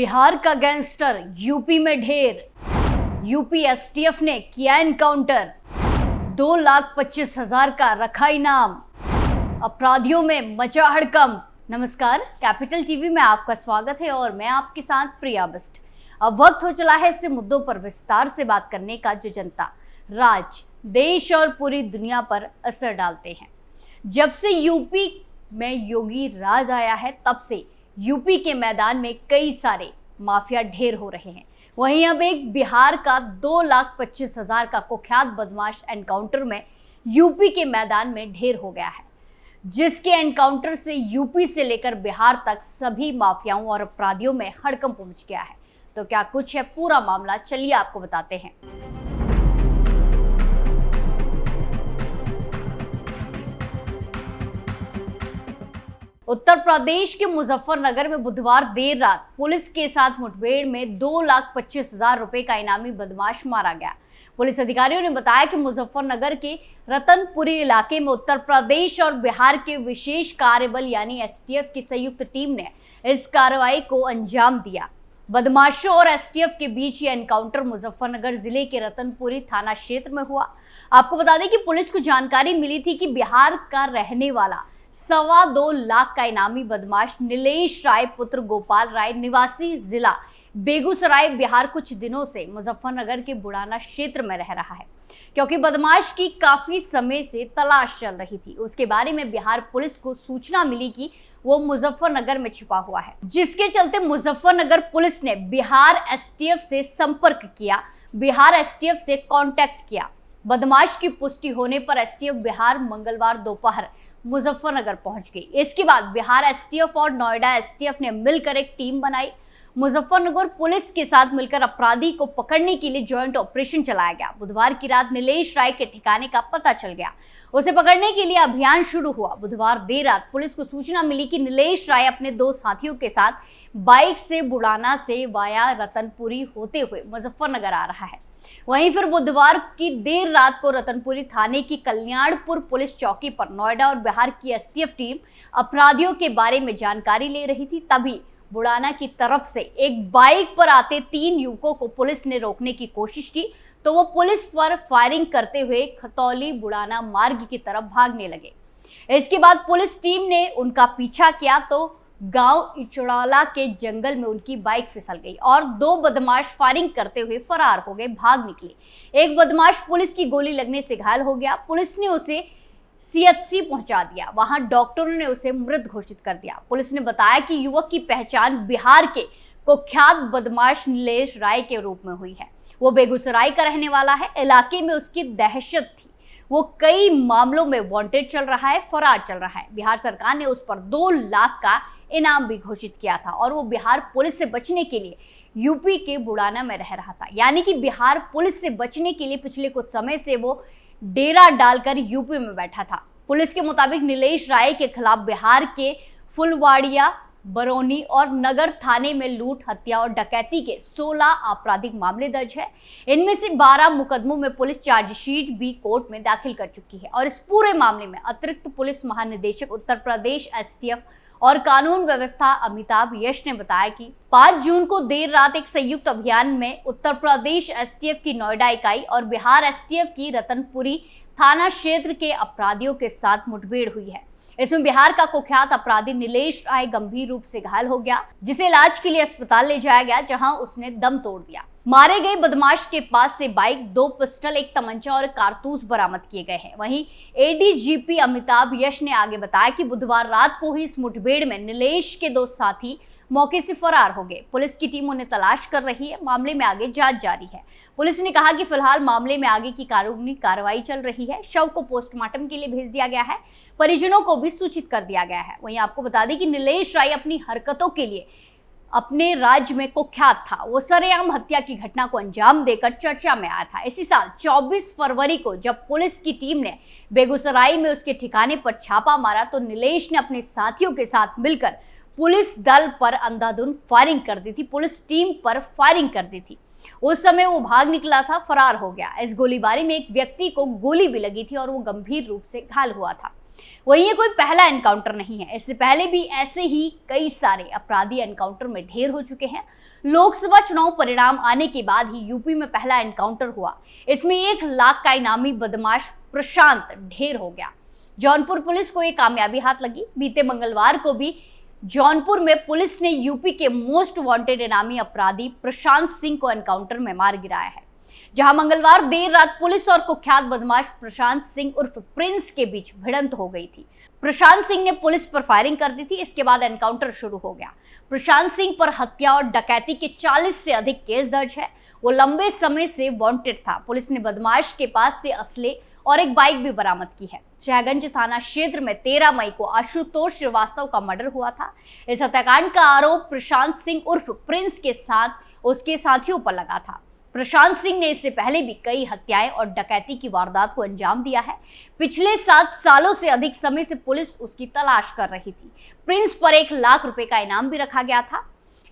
बिहार का gangster UP में ढेर। यूपी एसटीएफ ने किया एनकाउंटर। 2,25,000 का रखा इनाम। अपराधियों में मचा हड़कंप। नमस्कार, कैपिटल टीवी में आपका स्वागत है और मैं आपके साथ प्रिया बिस्ट। अब वक्त हो चला है ऐसे मुद्दों पर विस्तार से बात करने का जो जनता, राज्य, देश और पूरी दुनिया पर असर डालते हैं। जब से यूपी में योगी राज आया है तब से यूपी के मैदान में कई सारे माफिया ढेर हो रहे हैं। वहीं अब एक बिहार का 2,25,000 का कुख्यात बदमाश एनकाउंटर में यूपी के मैदान में ढेर हो गया है, जिसके एनकाउंटर से यूपी से लेकर बिहार तक सभी माफियाओं और अपराधियों में हड़कंप मच गया है। तो क्या कुछ है पूरा मामला, चलिए आपको बताते हैं। उत्तर प्रदेश के मुजफ्फरनगर में बुधवार देर रात पुलिस के साथ मुठभेड़ में 2,25,000 रुपए का इनामी बदमाश मारा गया। पुलिस अधिकारियों ने बताया कि मुजफ्फरनगर के रतनपुरी इलाके में उत्तर प्रदेश और बिहार के विशेष कार्य बल यानी एसटीएफ की संयुक्त टीम ने इस कार्रवाई को अंजाम दिया। बदमाशों और एसटीएफ के बीच यह एनकाउंटर मुजफ्फरनगर जिले के रतनपुरी थाना क्षेत्र में हुआ। आपको बता दें कि पुलिस को जानकारी मिली थी कि बिहार का रहने वाला 2.25 लाख का इनामी बदमाश नीलेश राय पुत्र गोपाल राय निवासी जिला बेगूसराय बिहार कुछ दिनों से मुजफ्फरनगर के बुढ़ाना क्षेत्र में रह रहा है, क्योंकि बदमाश की काफी समय से तलाश चल रही थी। उसके बारे में बिहार पुलिस को सूचना मिली कि वो मुजफ्फरनगर में छिपा हुआ है, जिसके चलते मुजफ्फरनगर पुलिस ने बिहार एसटीएफ से संपर्क किया, बिहार एसटीएफ से कांटेक्ट किया। बदमाश की पुष्टि होने पर एसटीएफ बिहार मंगलवार दोपहर मुजफ्फरनगर पहुंच गई। इसके बाद बिहार एसटीएफ और नोएडा एसटीएफ ने मिलकर एक टीम बनाई। मुजफ्फरनगर पुलिस के साथ मिलकर अपराधी को पकड़ने के लिए जॉइंट ऑपरेशन चलाया गया। बुधवार की रात नीलेश राय के ठिकाने का पता चल गया। उसे पकड़ने के लिए अभियान शुरू हुआ। बुधवार देर रात पुलिस को सूचना मिली कि नीलेश राय अपने 2 साथियों के साथ बाइक से बुढ़ाना से वाया रतनपुरी होते हुए मुजफ्फरनगर आ रहा है। वहीं फिर बुधवार की देर रात को रतनपुरी थाने की कल्याणपुर पुलिस चौकी पर नोएडा और बिहार की एसटीएफ टीम अपराधियों के बारे में जानकारी ले रही थी। तभी बुढ़ाना की तरफ से एक बाइक पर आते 3 युवकों को पुलिस ने रोकने की कोशिश की, तो वो पुलिस पर फायरिंग करते हुए खतौली बुढ़ाना मार्ग की तरफ भागने लगे। इसके बाद पुलिस टीम ने उनका पीछा किया तो गांव इचड़ाला के जंगल में उनकी बाइक फिसल गई और 2 बदमाश फायरिंग करते हुए फरार हो गए, भाग निकले। एक बदमाश पुलिस की गोली लगने से घायल हो गया। पुलिस ने उसे सीएचसी पहुंचा दिया। वहां डॉक्टरों ने उसे मृत घोषित कर दिया। पुलिस ने बताया कि युवक की पहचान बिहार के कुख्यात बदमाश नीलेश राय के रूप में हुई है। वो बेगूसराय का रहने वाला है। इलाके में उसकी दहशत थी। वो कई मामलों में वांटेड चल रहा है, फरार चल रहा है। बिहार सरकार ने उस पर 2 लाख का इनाम भी घोषित किया था और वो बिहार पुलिस से बचने के लिए यूपी के बुढ़ाना में रह रहा था। यानी कि बिहार पुलिस से बचने के लिए पिछले कुछ समय से वो डेरा डालकर यूपी में बैठा था। पुलिस के मुताबिक नीलेश राय के खिलाफ बिहार के फुलवाड़िया, बरौनी और नगर थाने में लूट, हत्या और डकैती के 16 आपराधिक मामले दर्ज है। इनमें से 12 मुकदमों में पुलिस चार्जशीट भी कोर्ट में दाखिल कर चुकी है। और इस पूरे मामले में अतिरिक्त पुलिस महानिदेशक उत्तर प्रदेश एसटीएफ और कानून व्यवस्था अमिताभ यश ने बताया कि 5 जून को देर रात एक संयुक्त अभियान में उत्तर प्रदेश एसटीएफ की नोएडा इकाई और बिहार एसटीएफ की रतनपुरी थाना क्षेत्र के अपराधियों के साथ मुठभेड़ हुई है। इसमें बिहार का कुख्यात अपराधी नीलेश राय गंभीर रूप से घायल हो गया, जिसे इलाज के लिए अस्पताल ले जाया गया, जहां उसने दम तोड़ दिया। मारे गए बदमाश के पास से बाइक, 2 पिस्टल, 1 तमंचा और कारतूस बरामद किए गए हैं। वहीं एडीजीपी अमिताभ यश ने आगे बताया कि बुधवार रात को ही इस मुठभेड़ में नीलेश के 2 साथी मौके से फरार हो गए। पुलिस की टीम उन्हें तलाश कर रही है। मामले में आगे जांच जारी है। पुलिस ने कहा कि फिलहाल मामले में आगे की कानूनी कार्रवाई चल रही है। शव को पोस्टमार्टम के लिए भेज दिया गया है। परिजनों को भी सूचित कर दिया गया है। वहीं आपको बता दें कि नीलेश राय अपनी हरकतों के लिए अपने राज्य में कुख्यात था। वो सरेआम हत्या की घटना को अंजाम देकर चर्चा में आया था। इसी साल 24 फरवरी को जब पुलिस की टीम ने बेगूसराय में उसके ठिकाने पर छापा मारा तो नीलेश ने अपने साथियों के साथ मिलकर पुलिस दल पर अंधाधुंध फायरिंग कर दी थी, पुलिस टीम पर फायरिंग कर दी थी। उस समय वो भाग निकला था, फरार हो गया। इस गोलीबारी में एक व्यक्ति को गोली भी लगी थी और वो गंभीर रूप से घायल हुआ था। वहीं ये कोई पहला एनकाउंटर नहीं है, इससे पहले भी ऐसे ही कई सारे अपराधी एनकाउंटर में ढेर हो चुके हैं। लोकसभा चुनाव परिणाम आने के बाद ही यूपी में पहला एनकाउंटर हुआ। इसमें 1 लाख का इनामी बदमाश प्रशांत ढेर हो गया। जौनपुर पुलिस को ये कामयाबी हाथ लगी। बीते मंगलवार को भी जौनपुर में पुलिस ने यूपी के मोस्ट वांटेड इनामी अपराधी प्रशांत सिंह को एनकाउंटर में मार गिराया है। जहां मंगलवार देर रात पुलिस और कुख्यात बदमाश प्रशांत सिंह उर्फ प्रिंस के बीच भिड़ंत हो गई थी। प्रशांत सिंह ने पुलिस पर फायरिंग कर दी थी। इसके बाद एनकाउंटर शुरू हो गया। प्रशांत सिंह पर हत्या और डकैती के 40 से अधिक केस दर्ज है। वो लंबे समय से वांटेड था। पुलिस ने बदमाश के पास से असले और एक बाइक भी बरामद की है। शहगंज थाना क्षेत्र में 13 मई को आशुतोष श्रीवास्तव का मर्डर हुआ था। इस हत्याकांड का आरोप प्रशांत सिंह उर्फ प्रिंस के साथ उसके साथियों पर लगा था। प्रशांत सिंह ने इससे पहले भी कई हत्याएं और डकैती की वारदात को अंजाम दिया है। पिछले 7 सालों से अधिक समय से पुलिस उसकी तलाश कर रही थी। प्रिंस पर 1 लाख रुपए का इनाम भी रखा गया था।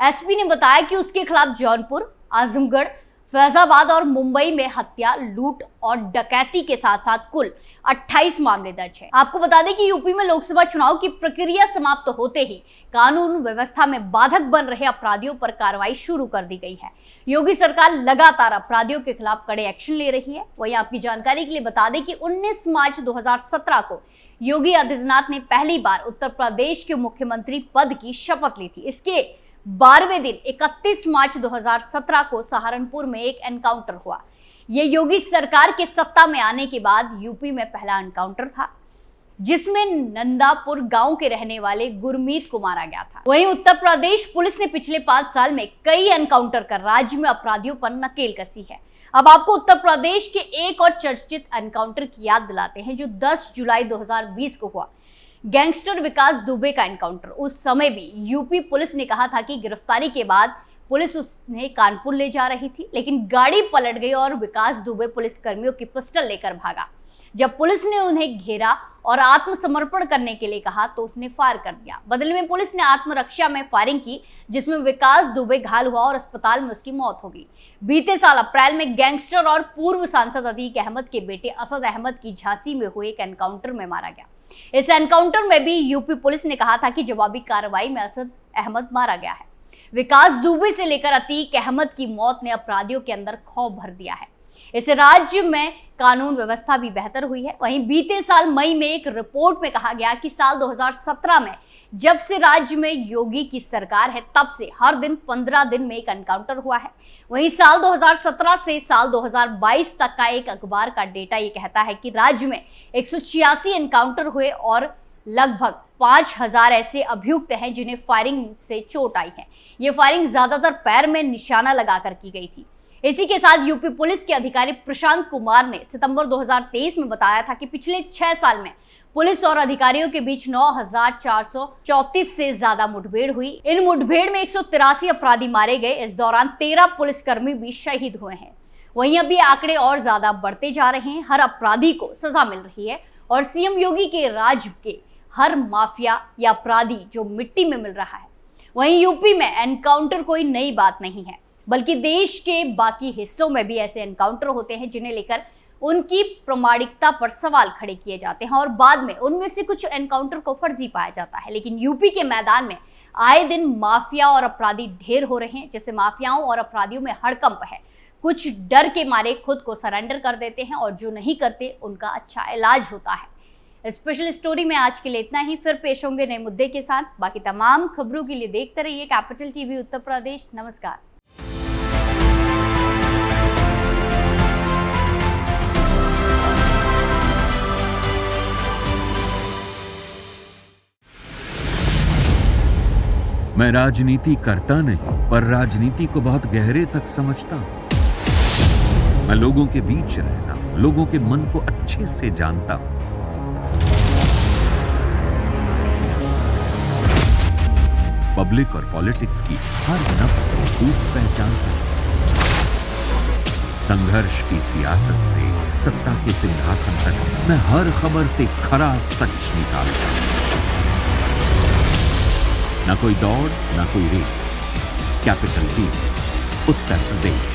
एसपी ने बताया कि उसके खिलाफ जौनपुर, आजमगढ़, फैजाबाद और मुंबई में हत्या, लूट और डकैती के साथ साथ कुल 28 मामले दर्ज है। आपको बता दें कि यूपी में लोकसभा चुनाव की प्रक्रिया समाप्त होते ही कानून व्यवस्था में बाधक बन रहे अपराधियों पर कार्रवाई शुरू कर दी गई है। योगी सरकार लगातार अपराधियों के खिलाफ कड़े एक्शन ले रही है। वहीं आपकी जानकारी के लिए बता दें कि 19 मार्च 2017 को योगी आदित्यनाथ ने पहली बार उत्तर प्रदेश के मुख्यमंत्री पद की शपथ ली थी। इसके 12वें दिन 31 मार्च 2017 को सहारनपुर में एक एनकाउंटर हुआ। ये योगी सरकार के सत्ता में आने के बाद यूपी में पहला एनकाउंटर था, जिसमें नंदापुर गांव के रहने वाले गुरमीत को मारा गया था। वहीं उत्तर प्रदेश पुलिस ने पिछले 5 साल में कई एनकाउंटर कर राज्य में अपराधियों पर नकेल कसी है। अब आपको उत्तर प्रदेश के एक और चर्चित एनकाउंटर की याद दिलाते हैं, जो 10 जुलाई 2020 को हुआ। गैंगस्टर विकास दुबे का एनकाउंटर। उस समय भी यूपी पुलिस ने कहा था कि गिरफ्तारी के बाद पुलिस उन्हें कानपुर ले जा रही थी, लेकिन गाड़ी पलट गई और विकास दुबे पुलिस कर्मियों की पिस्टल लेकर भागा। जब पुलिस ने उन्हें घेरा और आत्मसमर्पण करने के लिए कहा तो उसने फायर कर दिया। बदले में पुलिस ने आत्मरक्षा में फायरिंग की, जिसमें विकास दुबे घायल हुआ और अस्पताल में उसकी मौत हो गई। बीते साल अप्रैल में गैंगस्टर और पूर्व सांसद अतीक अहमद के बेटे असद अहमद की झांसी में हुए एक एनकाउंटर में मारा गया। इस एनकाउंटर में भी यूपी पुलिस ने कहा था कि जवाबी कार्रवाई में असद अहमद मारा गया है। विकास दुबे से लेकर अतीक अहमद की मौत ने अपराधियों के अंदर खौफ भर दिया है। इससे राज्य में कानून व्यवस्था भी बेहतर हुई है। वहीं बीते साल मई में एक रिपोर्ट में कहा गया कि साल 2017 में जब से राज्य में योगी की सरकार है, तब से हर दिन 15 दिन में एक एनकाउंटर हुआ है। वहीं साल 2017 से साल 2022 तक का एक अखबार का डेटा ये कहता है कि राज्य में 186 एनकाउंटर हुए और लगभग 5000 ऐसे अभियुक्त हैं जिन्हें फायरिंग से चोट आई है। ये फायरिंग ज्यादातर पैर में निशाना लगाकर की गई थी। इसी के साथ यूपी पुलिस के अधिकारी प्रशांत कुमार ने सितंबर 2023 में बताया था कि पिछले 6 साल में पुलिस और अधिकारियों के बीच 9434 से ज्यादा मुठभेड़ हुई। इन मुठभेड़ में 183 अपराधी मारे गए। इस दौरान 13 पुलिसकर्मी भी शहीद हुए हैं। वहीं अभी आंकड़े और ज्यादा बढ़ते जा रहे हैं। हर अपराधी को सजा मिल रही है और सीएम योगी के राज के हर माफिया या अपराधी जो मिट्टी में मिल रहा है। वहीं यूपी में एनकाउंटर कोई नई बात नहीं है, बल्कि देश के बाकी हिस्सों में भी ऐसे एनकाउंटर होते हैं जिन्हें लेकर उनकी प्रामाणिकता पर सवाल खड़े किए जाते हैं और बाद में उनमें से कुछ एनकाउंटर को फर्जी पाया जाता है। लेकिन यूपी के मैदान में आए दिन माफिया और अपराधी ढेर हो रहे हैं, जैसे माफियाओं और अपराधियों में हड़कंप है। कुछ डर के मारे खुद को सरेंडर कर देते हैं और जो नहीं करते उनका अच्छा इलाज होता है। स्पेशल स्टोरी में आज के लिए इतना ही। फिर पेश होंगे नए मुद्दे के साथ। बाकी तमाम खबरों के लिए देखते रहिए कैपिटल टीवी उत्तर प्रदेश। नमस्कार। मैं राजनीति करता नहीं, पर राजनीति को बहुत गहरे तक समझता हूं। मैं लोगों के बीच रहता हूं, लोगों के मन को अच्छे से जानता हूं। पब्लिक और पॉलिटिक्स की हर नब्ज को खूब पहचानता हूं। संघर्ष की सियासत से सत्ता के सिंहासन तक मैं हर खबर से खरा सच निकालता हूं। ना कोई दौड़, ना कोई race. Capital TV, Uttar Pradesh.